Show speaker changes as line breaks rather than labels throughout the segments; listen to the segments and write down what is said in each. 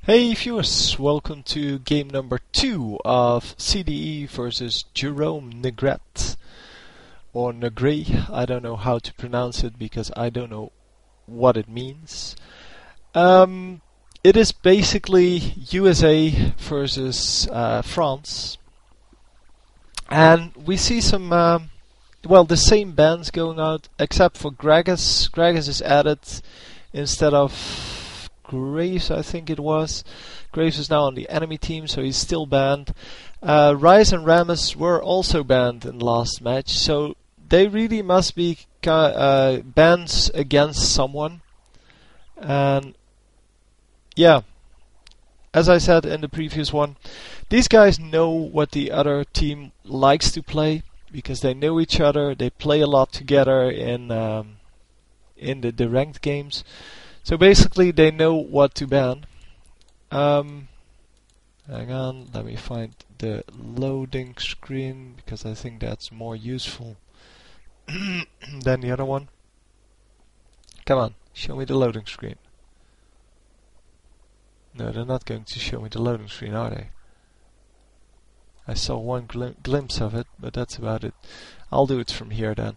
Hey viewers, welcome to game number 2 of CDE versus Jerome Negret. Or Negre, I don't know how to pronounce it because I don't know what it means. It is basically USA versus France. And we see some, the same bands going out except for Gragas. Gragas is added instead of Graves, I think it was. Graves is now on the enemy team, so he's still banned. Rice and Rammus were also banned in the last match, so they really must be bans against someone. And yeah, as I said in the previous one, these guys know what the other team likes to play because they know each other. They play a lot together in the ranked games. So basically they know what to ban. Hang on, let me find the loading screen because I think that's more useful than the other one. Come on, show me the loading screen. No, they're not going to show me the loading screen, are they? I saw one glimpse of it, but that's about it. I'll do it from here then.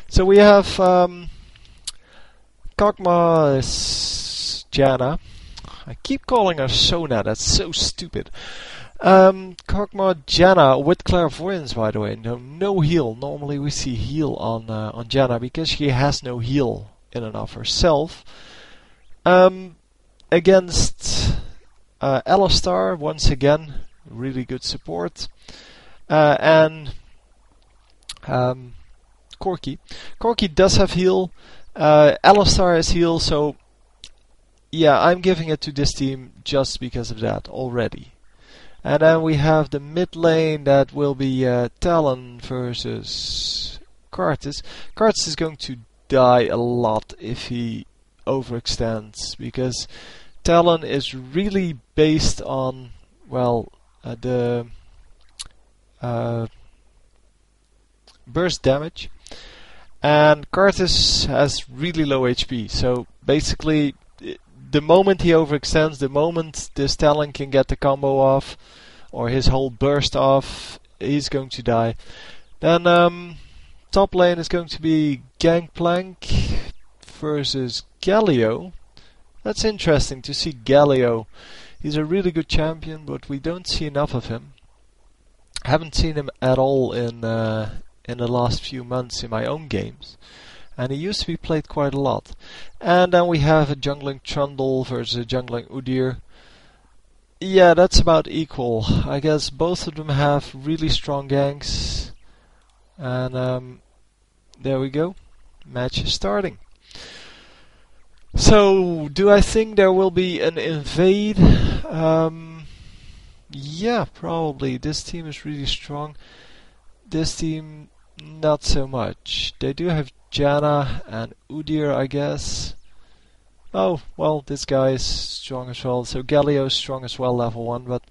So we have Kog'Maw is Janna. I keep calling her Sona, that's so stupid. Kog'Maw Janna with Clairvoyance, by the way. No heal. Normally we see heal on Janna because she has no heal in and of herself. Against Alistar, once again, really good support. And Corki. Corki does have heal. Alistar has heal, so yeah, I'm giving it to this team just because of that already. And then we have the mid lane that will be Talon versus Karthus. Karthus is going to die a lot if he overextends because Talon is really based on, the burst damage. And Karthus has really low HP, so basically the moment he overextends, the moment this Talon can get the combo off, or his whole burst off, he's going to die. Then top lane is going to be Gangplank versus Galio. That's interesting to see Galio. He's a really good champion, but we don't see enough of him. Haven't seen him at all in the last few months in my own games, and he used to be played quite a lot. And then we have a jungling Trundle versus a jungling Udyr. Yeah, that's about equal. I guess both of them have really strong ganks. And there we go. Match is starting. So, do I think there will be an invade? Yeah, probably. This team is really strong. This team, not so much. They do have Janna and Udyr, I guess. Oh, well, this guy is strong as well. So Galio is strong as well, level 1. But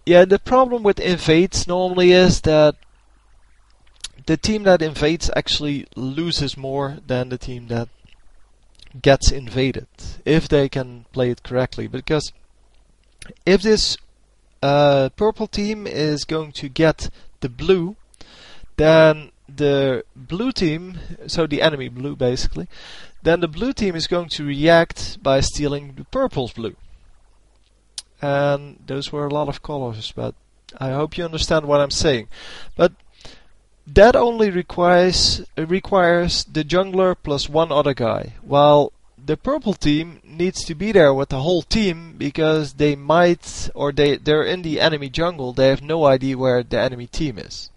yeah, the problem with invades normally is that the team that invades actually loses more than the team that gets invaded, if they can play it correctly. Because if this purple team is going to get the blue, then the blue team, so the enemy blue basically, then the blue team is going to react by stealing the purple's blue. And those were a lot of colors, but I hope you understand what I'm saying. But that only requires the jungler plus one other guy, while the purple team needs to be there with the whole team because they might, or they're in the enemy jungle, they have no idea where the enemy team is.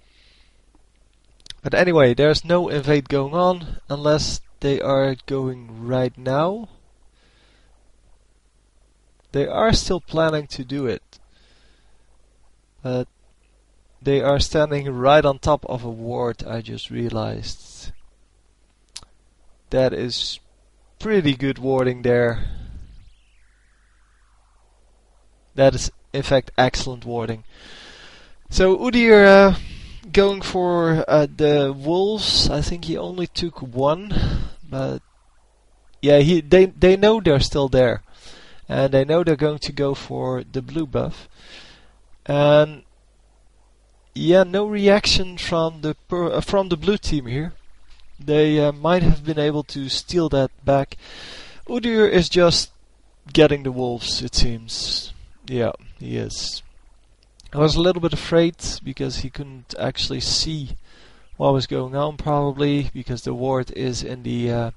But anyway, there's no invade going on unless they are going right now. They are still planning to do it, but they are standing right on top of a ward, I just realized. That is pretty good warding there. That is in fact excellent warding. So Udyr going for the wolves. I think he only took one, but yeah, they know they're still there. and they know they're going to go for the blue buff. And yeah, no reaction from the blue team here. They might have been able to steal that back. Udyr is just getting the wolves, it seems. Yeah, he is. I was a little bit afraid because he couldn't actually see what was going on, probably because the ward is in the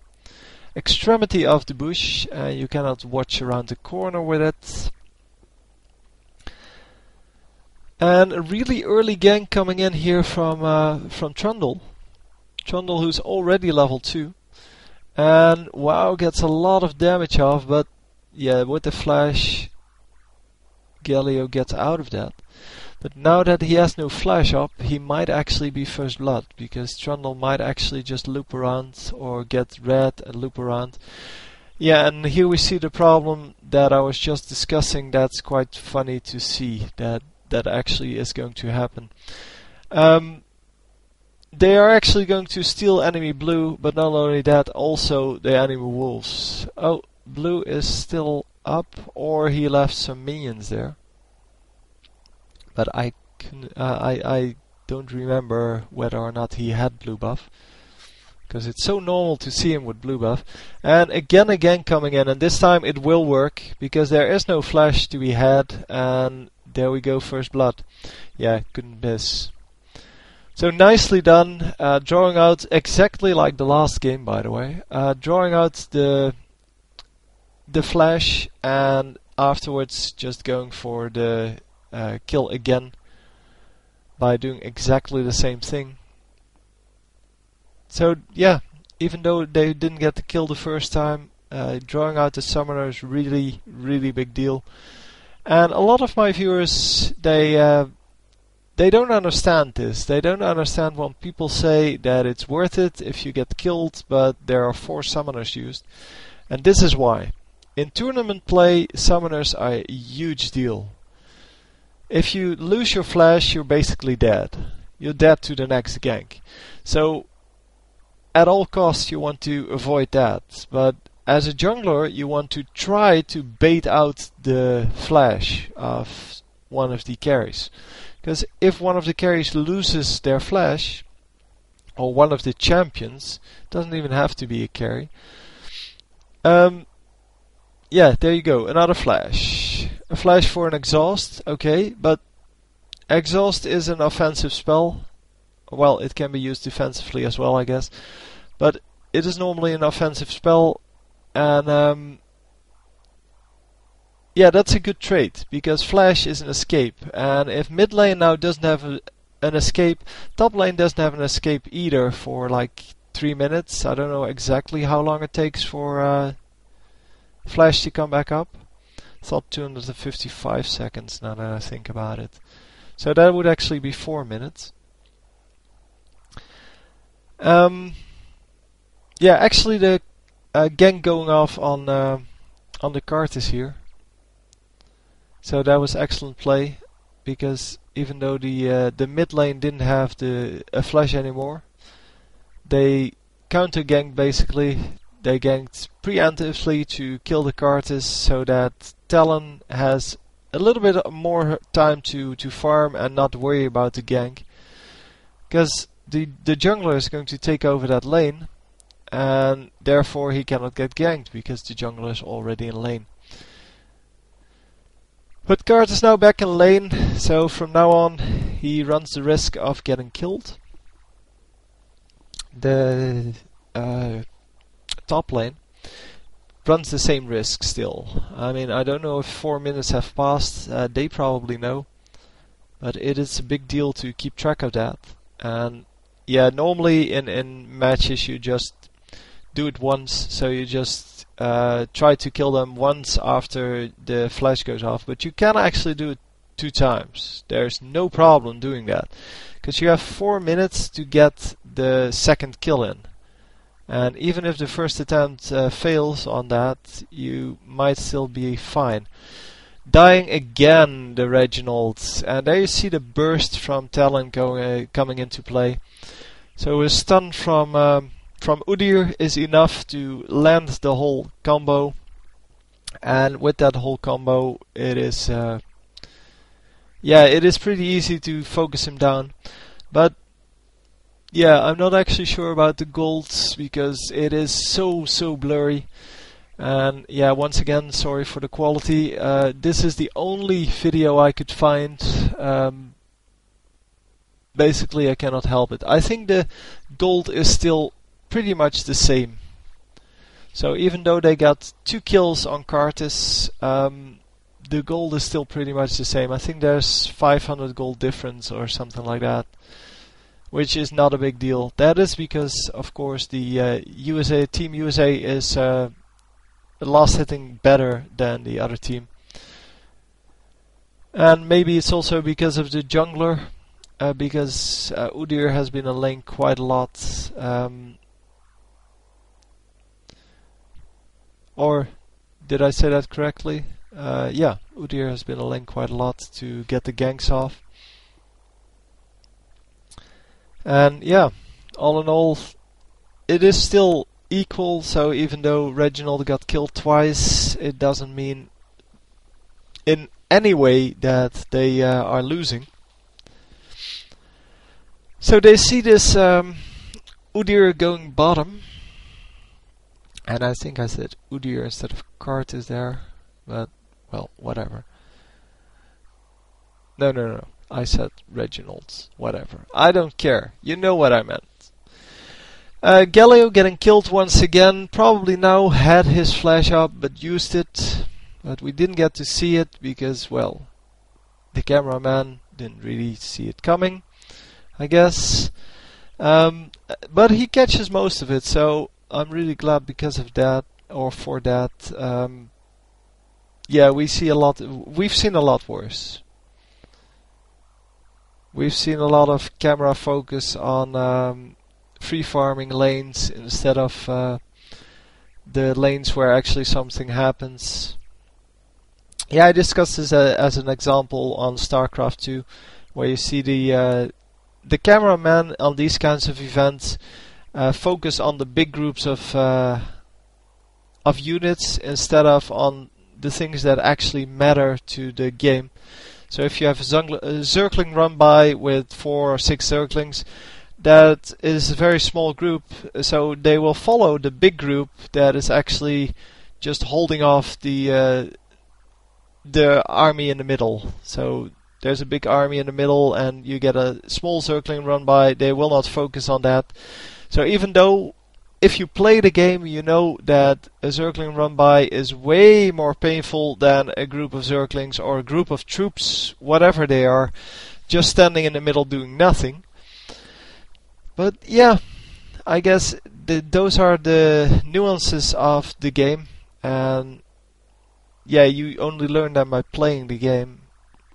extremity of the bush and you cannot watch around the corner with it. And a really early gank coming in here from Trundle. Trundle, who's already level 2. And wow, gets a lot of damage off, but yeah, with the flash, Galio gets out of that. But now that he has no flash up, he might actually be first blood, because Trundle might actually just loop around or get red and loop around. Yeah, and here we see the problem that I was just discussing. That's quite funny to see that actually is going to happen. They are actually going to steal enemy blue, but not only that, also the enemy wolves. Oh, blue is still up, or he left some minions there. But I don't remember whether or not he had blue buff, because it's so normal to see him with blue buff. And again coming in, and this time it will work, because there is no flash to be had, and there we go, first blood. Yeah, couldn't miss. So nicely done, drawing out exactly like the last game, by the way. Drawing out the flash, and afterwards just going for the kill again by doing exactly the same thing. So yeah, even though they didn't get the kill the first time, drawing out the summoner is really big deal. And a lot of my viewers, they don't understand this. They don't understand when people say that it's worth it if you get killed, but there are 4 summoners used. And this is why. In tournament play, summoners are a huge deal. If you lose your flash, you're basically dead. You're dead to the next gank. So at all costs you want to avoid that. But as a jungler, you want to try to bait out the flash of one of the carries. Because if one of the carries loses their flash, or one of the champions, doesn't even have to be a carry. Yeah, there you go, another flash. A flash for an exhaust, okay, but exhaust is an offensive spell. Well, it can be used defensively as well, I guess. But it is normally an offensive spell, and yeah, that's a good trait, because flash is an escape. And if mid lane now doesn't have an escape, top lane doesn't have an escape either for like 3 minutes. I don't know exactly how long it takes for flash to come back up. I thought 255 seconds now that I think about it. So that would actually be 4 minutes. Yeah, actually the gank going off on the Karthus here. So that was excellent play, because even though the mid lane didn't have a flash anymore, they counter ganked basically. They ganked preemptively to kill the Karthus, so that Talon has a little bit more time to farm and not worry about the gank. Because the jungler is going to take over that lane, and therefore he cannot get ganked, because the jungler is already in lane. But Karthus is now back in lane, so from now on he runs the risk of getting killed. The top lane runs the same risk still. I mean, I don't know if 4 minutes have passed, they probably know. But it is a big deal to keep track of that. And yeah, normally in matches you just do it once, so you just try to kill them once after the flash goes off, but you can actually do it 2 times. There's no problem doing that, because you have 4 minutes to get the second kill in. And even if the first attempt fails on that, you might still be fine. Dying again, the Reginald, and there you see the burst from Talon coming into play. So a stun from Udyr is enough to land the whole combo, And with that whole combo, it is yeah, it is pretty easy to focus him down. But yeah, I'm not actually sure about the golds because it is so blurry. And yeah, once again, sorry for the quality. This is the only video I could find. Basically, I cannot help it. I think the gold is still pretty much the same. So even though they got 2 kills on Kartis, the gold is still pretty much the same. I think there's 500 gold difference or something like that, which is not a big deal. That is because, of course, the Team USA is last hitting better than the other team. And maybe it's also because of the jungler, because Udyr has been a lane quite a lot. Or did I say that correctly? Yeah, Udyr has been a lane quite a lot to get the ganks off. And yeah, all in all, it is still equal. So even though Reginald got killed twice, it doesn't mean in any way that they are losing. So they see this Udyr going bottom. And I think I said Udyr instead of Kartis there. But, well, whatever. No. I said Reginald. Whatever. I don't care. You know what I meant. Galio getting killed once again. Probably now had his flash up, but used it. But we didn't get to see it because, well, the cameraman didn't really see it coming, I guess. But he catches most of it, so I'm really glad because of that, or for that. Yeah, we've seen a lot worse. We've seen a lot of camera focus on free farming lanes instead of the lanes where actually something happens. Yeah, I discussed this as an example on StarCraft 2, where you see the cameraman on these kinds of events focus on the big groups of units instead of on the things that actually matter to the game. So if you have a circling run by with 4 or 6 circlings, that is a very small group, so they will follow the big group that is actually just holding off the army in the middle. So there's a big army in the middle and you get a small circling run by, they will not focus on that. So even though if you play the game, you know that a circling run by is way more painful than a group of circlings or a group of troops, whatever they are, just standing in the middle doing nothing. But yeah, I guess those are the nuances of the game, and yeah, you only learn them by playing the game.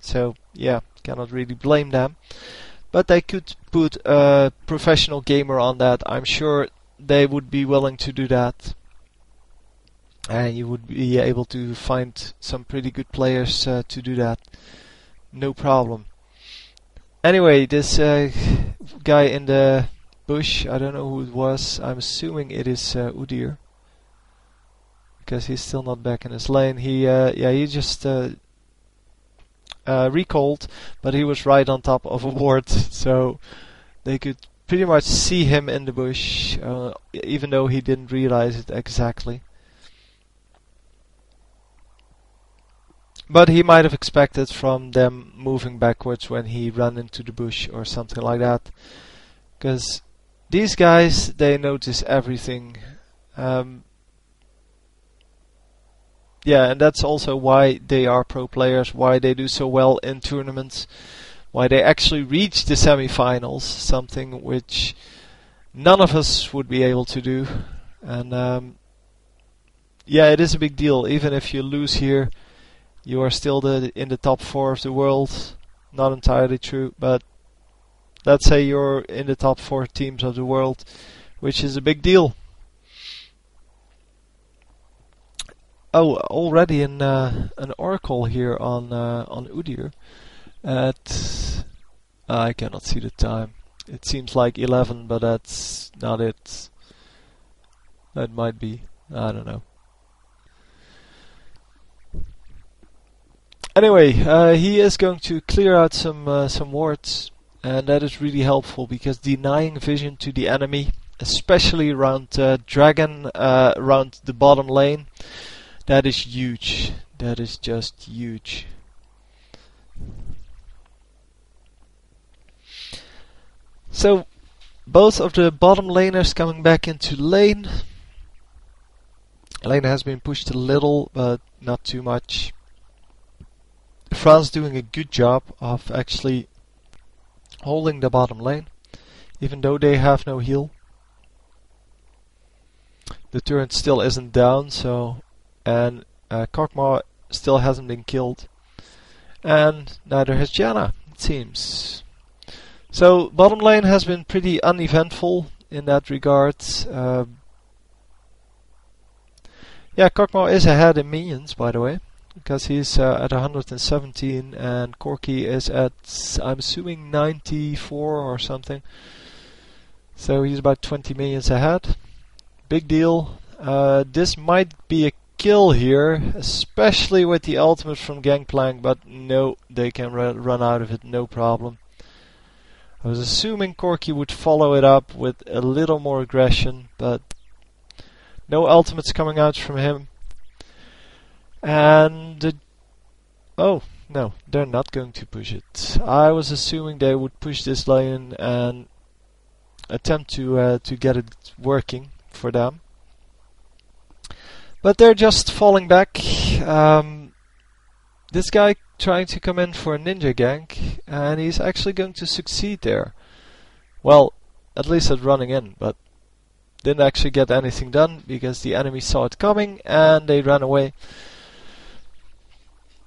So yeah, cannot really blame them. But they could put a professional gamer on that. I'm sure they would be willing to do that. And you would be able to find some pretty good players to do that. No problem. Anyway, this guy in the bush, I don't know who it was. I'm assuming it is Udyr, because he's still not back in his lane. He just recalled, but he was right on top of a ward, so they could pretty much see him in the bush, even though he didn't realize it exactly. But he might have expected from them moving backwards when he ran into the bush or something like that. Because these guys, they notice everything. Yeah, and that's also why they are pro players, why they do so well in tournaments, why they actually reach the semi-finals, something which none of us would be able to do. And yeah, it is a big deal. Even if you lose here, you are still in the top 4 of the world. Not entirely true, but let's say you're in the top 4 teams of the world, which is a big deal. Oh, already an oracle here on Udyr at I cannot see the time. It seems like 11, but that's not it. That might be. I don't know. Anyway, he is going to clear out some wards, and that is really helpful because denying vision to the enemy, especially around dragon, around the bottom lane, that is huge. That is just huge. So both of the bottom laners coming back into lane. Lane has been pushed a little, but not too much. France doing a good job of actually holding the bottom lane, even though they have no heal. The turret still isn't down, so and Kokma still hasn't been killed, and neither has Janna, it seems. So bottom lane has been pretty uneventful in that regard. Yeah, Kokma is ahead in minions, by the way, because he's at 117 and Corki is at, I'm assuming, 94 or something. So he's about 20 minions ahead. Big deal. This might be a kill here, especially with the ultimate from Gangplank, but no, they can run out of it, no problem. I was assuming Corki would follow it up with a little more aggression, but no ultimates coming out from him. And oh no, they're not going to push it. I was assuming they would push this lane and attempt to get it working for them, but they're just falling back. This guy trying to come in for a ninja gank, and he's actually going to succeed there. Well, at least at running in, but didn't actually get anything done because the enemy saw it coming and they ran away.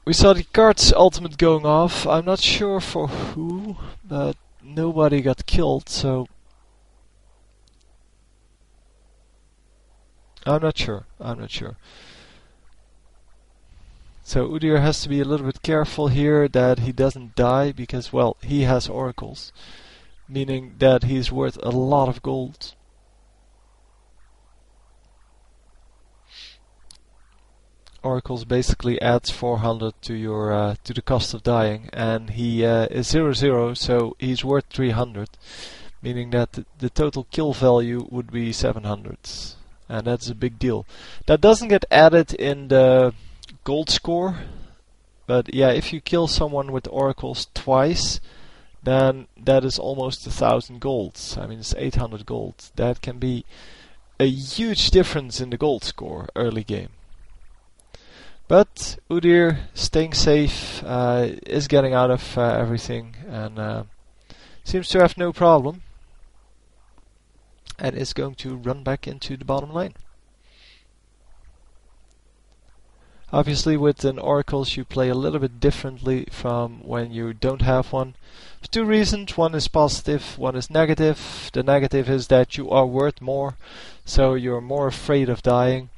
We saw the Kart's ultimate going off. I'm not sure for who, but nobody got killed, so I'm not sure. So Udyr has to be a little bit careful here that he doesn't die because, well, he has oracles, meaning that he's worth a lot of gold. Oracles basically adds 400 to your to the cost of dying, and he is 0-0, so he's worth 300, meaning that the total kill value would be 700, and that's a big deal. That doesn't get added in the gold score, but yeah, if you kill someone with oracles twice, then that is almost 1,000 gold. I mean, it's 800 gold. That can be a huge difference in the gold score early game. But Udyr, staying safe, is getting out of everything, and seems to have no problem, and is going to run back into the bottom lane. Obviously with an oracles you play a little bit differently from when you don't have one. For two reasons: one is positive, one is negative. The negative is that you are worth more, so you're more afraid of dying.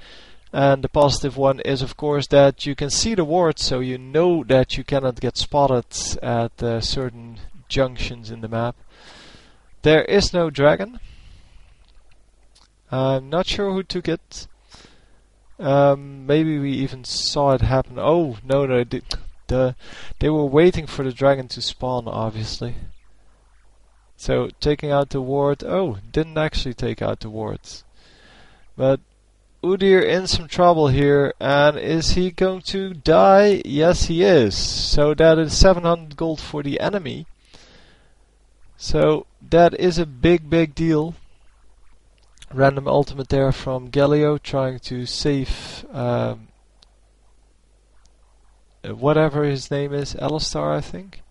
And the positive one is, of course, that you can see the wards, so you know that you cannot get spotted at certain junctions in the map. There is no dragon. I'm not sure who took it. Maybe we even saw it happen. Oh, no, they were waiting for the dragon to spawn, obviously. So, taking out the ward. Oh, didn't actually take out the wards. But Udyr in some trouble here, and is he going to die? Yes, he is. So that is 700 gold for the enemy. So that is a big deal. Random ultimate there from Galio trying to save whatever his name is, Alistar, I think.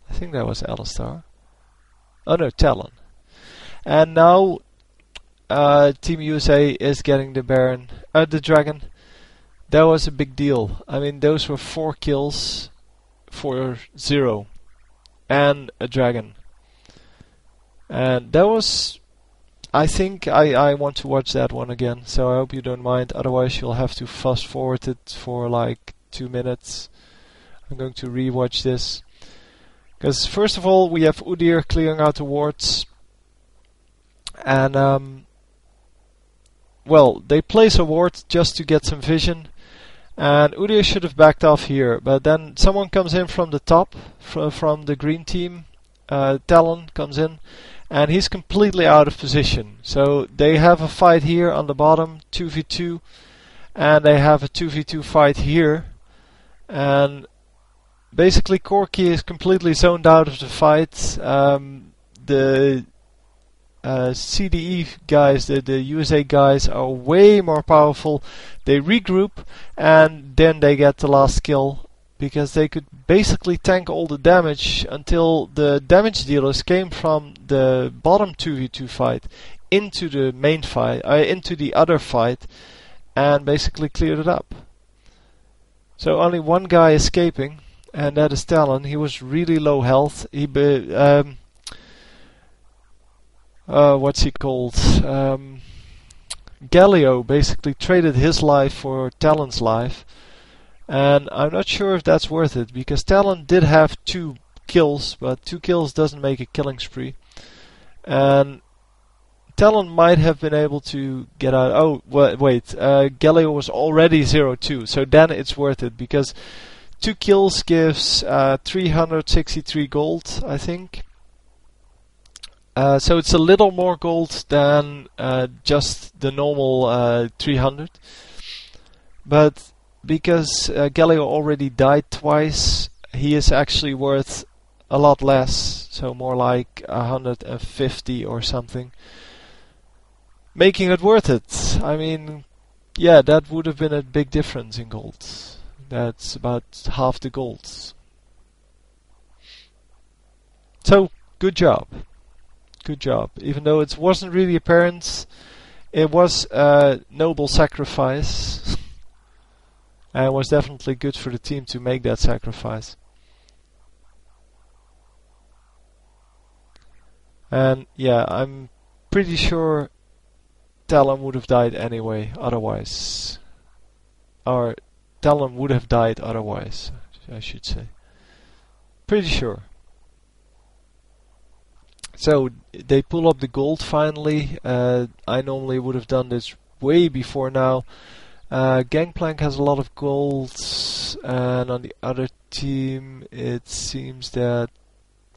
I think that was Alistar. Oh no, Talon. And now Team USA is getting the the dragon. That was a big deal. I mean, those were 4 kills for 0 and a dragon. And that was, I think I want to watch that one again, so I hope you don't mind. Otherwise you'll have to fast forward it for like 2 minutes. I'm going to rewatch this. Because first of all we have Udyr clearing out the wards. And well, they place a ward just to get some vision, And Udyr should have backed off here, but then someone comes in from the top, from the green team. Talon comes in, and he's completely out of position. So they have a fight here on the bottom, 2v2, and they have a 2v2 fight here. And basically Corki is completely zoned out of the fight. The CDE guys, the USA guys, are way more powerful. They regroup, and then they get the last kill, because they could basically tank all the damage until the damage dealers came from the bottom 2v2 fight into the main fight, into the other fight, and basically cleared it up. So only one guy escaping, and that is Talon. He was really low health. He what's he called? Galio basically traded his life for Talon's life, and I'm not sure if that's worth it, because Talon did have 2 kills, but 2 kills doesn't make a killing spree, and Talon might have been able to get out. Oh, wait, Galio was already 0-2, so then it's worth it, because 2 kills gives 363 gold, I think. So it's a little more gold than just the normal 300. But because Galio already died twice, he is actually worth a lot less, so more like 150 or something, making it worth it. I mean, yeah, that would have been a big difference in gold. That's about half the gold. So, good job. Good job. Even though it wasn't really apparent, it was a noble sacrifice. And it was definitely good for the team to make that sacrifice. And yeah, I'm pretty sure Talon would have died anyway, otherwise. Or Talon would have died otherwise, I should say. Pretty sure. So they pull up the gold finally. I normally would have done this way before now. Gangplank has a lot of gold, and on the other team it seems that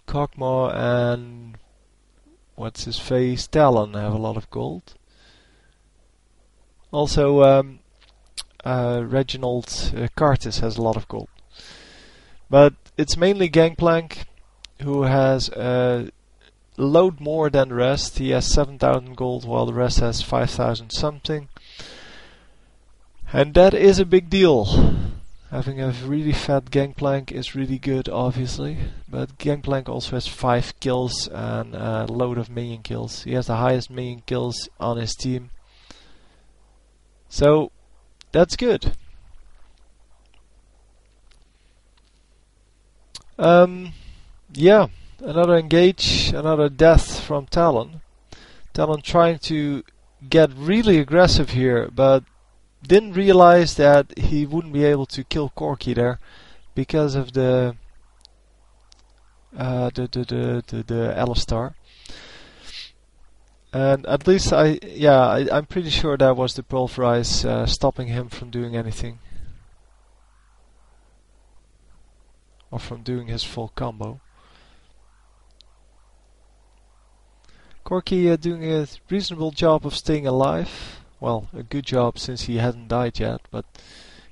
Kog'Maw and what's his face, Talon, have a lot of gold. Also Reginald Curtis has a lot of gold. But it's mainly Gangplank who has a load more than the rest. He has 7,000 gold while the rest has 5,000 something. And that is a big deal. Having a really fat Gangplank is really good, obviously. But Gangplank also has 5 kills and a load of minion kills. He has the highest minion kills on his team. So, that's good. Yeah, another engage, another death from Talon. Talon trying to get really aggressive here, but didn't realize that he wouldn't be able to kill Corki there because of the Alistar. And at least I'm pretty sure that was the Pulverize stopping him from doing anything. Or from doing his full combo. Corki doing a reasonable job of staying alive. Well, a good job since he hasn't died yet, but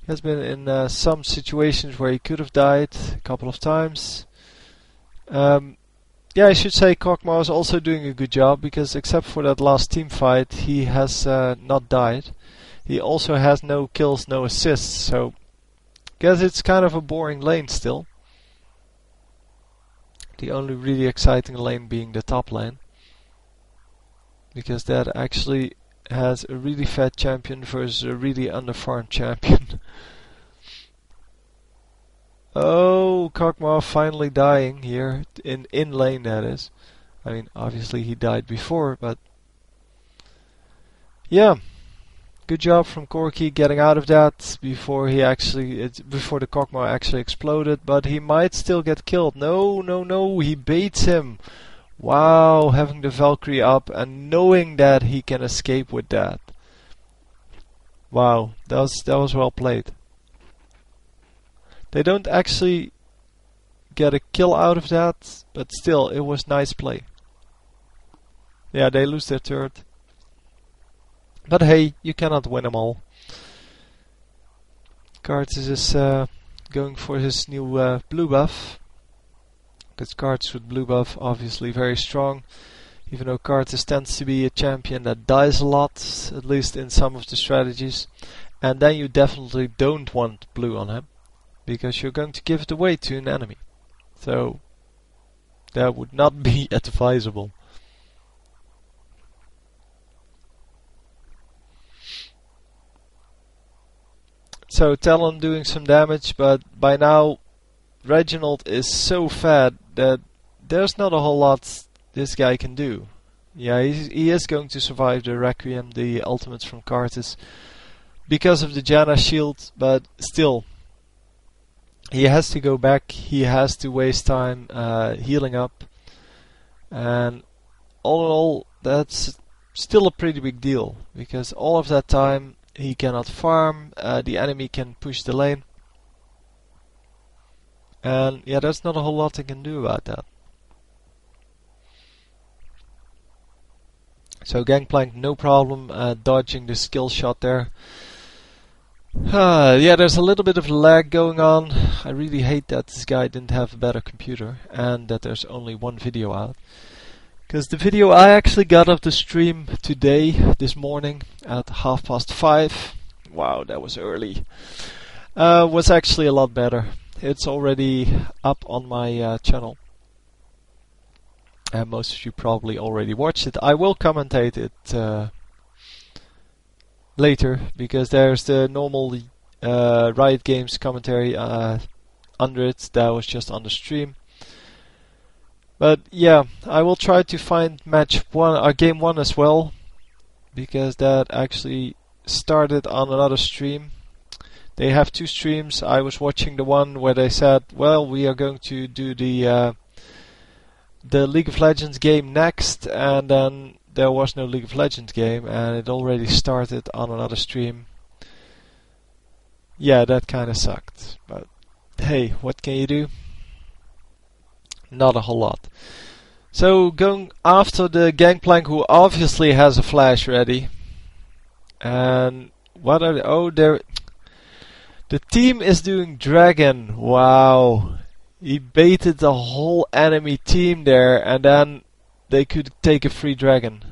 he has been in some situations where he could have died a couple of times. Yeah, I should say Kog'Maw is also doing a good job, because except for that last team fight, he has not died. He also has no kills, no assists, so I guess it's kind of a boring lane still. The only really exciting lane being the top lane, because that actually has a really fat champion versus a really underfarmed champion. Oh, Kog'Maw finally dying here, in lane that is. I mean, obviously he died before, but yeah, good job from Corki getting out of that before the Kog'Maw actually exploded. But he might still get killed. No, he baits him. Wow, having the Valkyrie up and knowing that he can escape with that. Wow, that was well played. They don't actually get a kill out of that, but still, it was nice play. Yeah, they lose their turret. But hey, you cannot win them all. Cards is going for his new blue buff. Because Cards with blue buff obviously very strong. Even though Cards tends to be a champion that dies a lot, at least in some of the strategies. And then you definitely don't want blue on him, because you're going to give it away to an enemy. So that would not be advisable. So Talon doing some damage, but by now Reginald is so fat that there's not a whole lot this guy can do. Yeah, he is going to survive the Requiem, the ultimates from Karthus, because of the Janna shield, but still, he has to go back, he has to waste time healing up, and all in all, that's still a pretty big deal, because all of that time he cannot farm, the enemy can push the lane, and yeah, there's not a whole lot he can do about that. So Gangplank, no problem dodging the skill shot there. Yeah, there's a little bit of lag going on. I really hate that this guy didn't have a better computer and that there's only one video out. Because the video I actually got of the stream today, this morning, at 5:30. Wow, that was early. Was actually a lot better. It's already up on my channel. And most of you probably already watched it. I will commentate it later, because there's the normal Riot Games commentary under it that was just on the stream. But yeah, I will try to find match 1 or game 1 as well, because that actually started on another stream. They have 2 streams. I was watching the one where they said, well, we are going to do the League of Legends game next, and then there was no League of Legends game, and it already started on another stream. Yeah, that kinda sucked, but hey, what can you do? Not a whole lot. So going after the Gangplank, who obviously has a flash ready. And what are they? Oh, the team is doing Dragon. Wow. He baited the whole enemy team there, and then they could take a free dragon.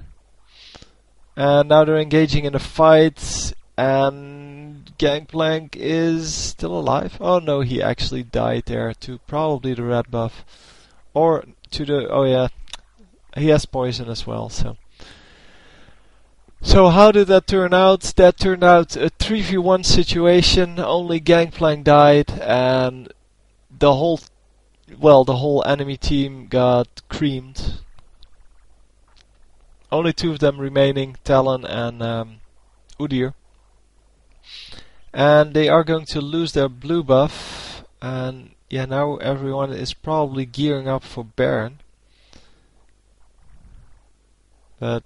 And now they're engaging in a fight, and Gangplank is still alive. Oh no, he actually died there to probably the red buff. Or to the... oh yeah, he has poison as well, so... So how did that turn out? That turned out a 3v1 situation, only Gangplank died, and the whole enemy team got creamed. Only 2 of them remaining, Talon and Udyr. And they are going to lose their blue buff, and yeah, now everyone is probably gearing up for Baron. But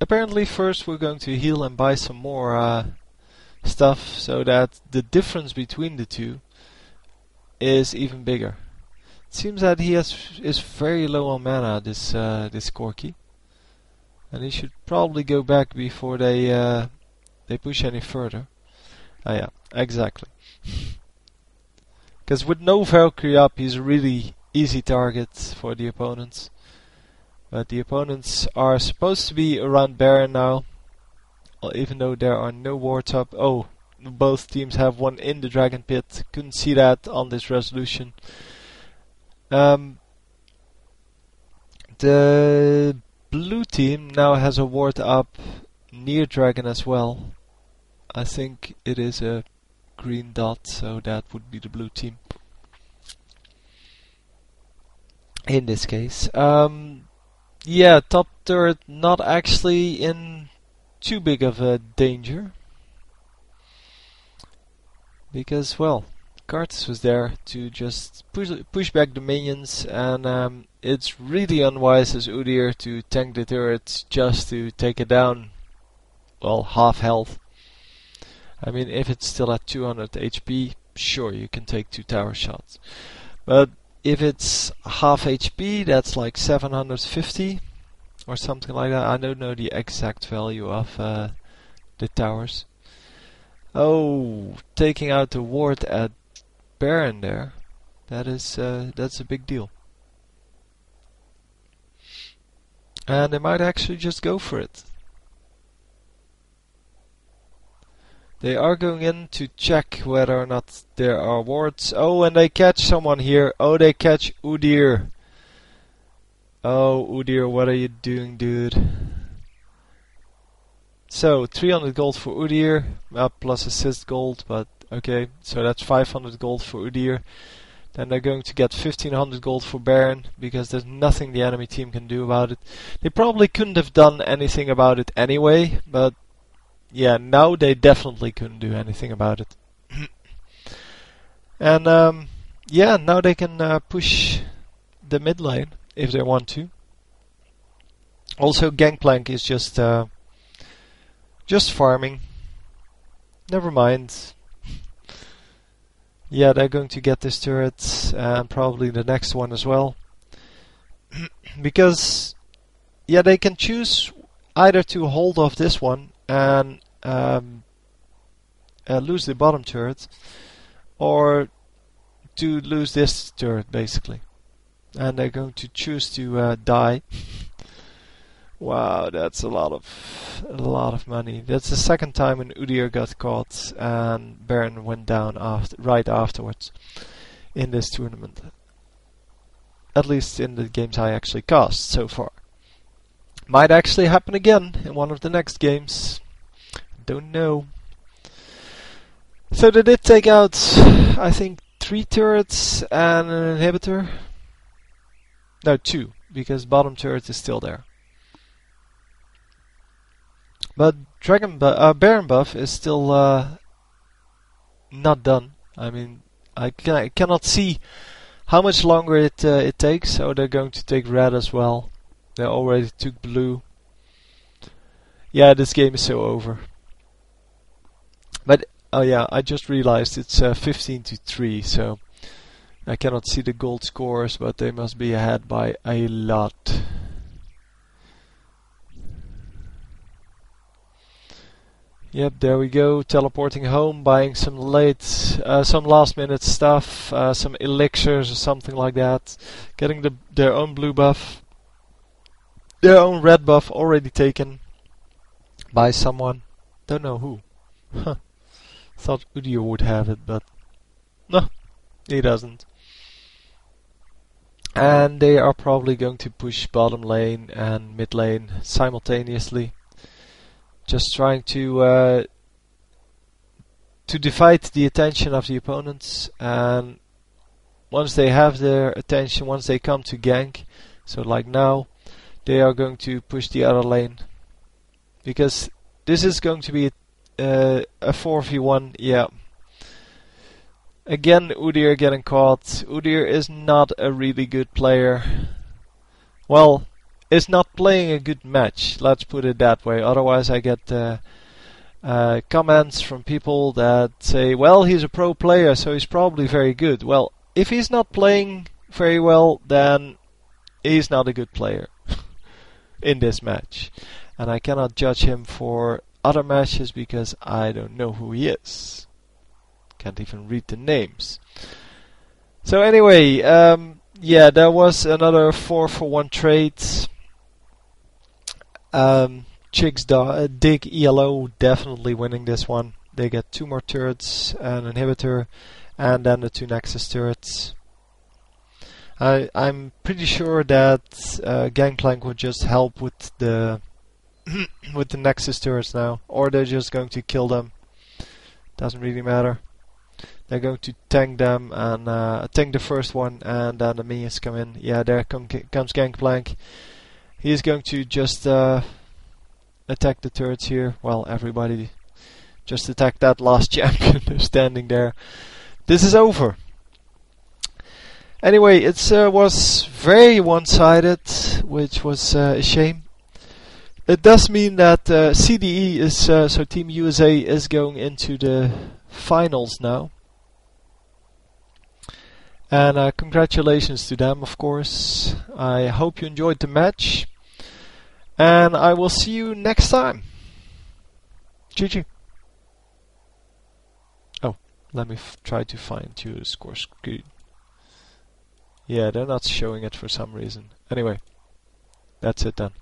apparently first we're going to heal and buy some more stuff, so that the difference between the 2 is even bigger. It seems that he is very low on mana, this Corki, and he should probably go back before they push any further. Ah yeah, exactly. Because with no Valkyrie up, he's a really easy target for the opponents. But the opponents are supposed to be around Baron now, even though there are no wards up. Oh, both teams have one in the Dragon Pit. Couldn't see that on this resolution. The blue team now has a ward up near Dragon as well. I think it is a green dot, so that would be the blue team in this case. Yeah, top turret not actually in too big of a danger, because, well, Karthus was there to just push back the minions, and it's really unwise as Udyr to tank the turret just to take it down, well, half health. I mean, if it's still at 200 HP, sure, you can take 2 tower shots. But if it's half HP, that's like 750 or something like that. I don't know the exact value of the towers. Oh, taking out the ward at Baron there. That's a big deal. And they might actually just go for it. They are going in to check whether or not there are wards. Oh, and they catch someone here. Oh, they catch Udyr. Oh, Udyr, what are you doing, dude? So, 300 gold for Udyr, plus assist gold, but okay. So that's 500 gold for Udyr. Then they're going to get 1500 gold for Baron, because there's nothing the enemy team can do about it. They probably couldn't have done anything about it anyway, but yeah, now they definitely couldn't do anything about it. And yeah, now they can push the mid lane if they want to. Also, Gangplank is just farming. Never mind. Yeah, they're going to get this turret and probably the next one as well. Because yeah, they can choose either to hold off this one and lose the bottom turret, or to lose this turret basically. And they're going to choose to die. Wow, that's a lot of money. That's the second time when Udyr got caught and Baron went down right afterwards in this tournament. At least in the games I actually cast so far. Might actually happen again in one of the next games. Don't know. So they did take out, I think, 3 turrets and an inhibitor. No, 2, because bottom turret is still there. But Baron buff is still not done. I mean, I cannot see how much longer it takes. So they're going to take red as well. They already took blue. Yeah, this game is so over. But oh yeah, I just realized it's 15-3. So I cannot see the gold scores, but they must be ahead by a lot. Yep, there we go. Teleporting home, buying some last minute stuff, some elixirs or something like that. Getting their own blue buff, their own red buff already taken by someone. Don't know who. Thought Udyr would have it, but no, he doesn't. And they are probably going to push bottom lane and mid lane simultaneously. Just trying to divide the attention of the opponents, and once they have their attention, once they come to gank, so like now, they are going to push the other lane, because this is going to be a 4v1. Yeah. Again, Udyr getting caught. Udyr is not a really good player. Well, is not playing a good match, let's put it that way. Otherwise I get comments from people that say, well, he's a pro player, so he's probably very good. Well, if he's not playing very well, then he's not a good player in this match. And I cannot judge him for other matches because I don't know who he is. Can't even read the names. So anyway, yeah, there was another 4-for-1 trade. Dig ELO definitely winning this one. They get 2 more turrets, an inhibitor, and then the 2 Nexus turrets. I'm pretty sure that Gangplank would just help with the with the Nexus turrets now, or they're just going to kill them. Doesn't really matter. They're going to tank them and tank the first one, and then the minions come in. Yeah, there comes Gangplank. He's going to just attack the turrets here. Well, everybody just attack that last champion who's standing there. This is over. Anyway, it was very one-sided, which was a shame. it does mean that CDE is so Team USA is going into the finals now. And congratulations to them, of course. I hope you enjoyed the match. And I will see you next time. GG. Oh, let me try to find your score screen. Yeah, they're not showing it for some reason. Anyway, that's it then.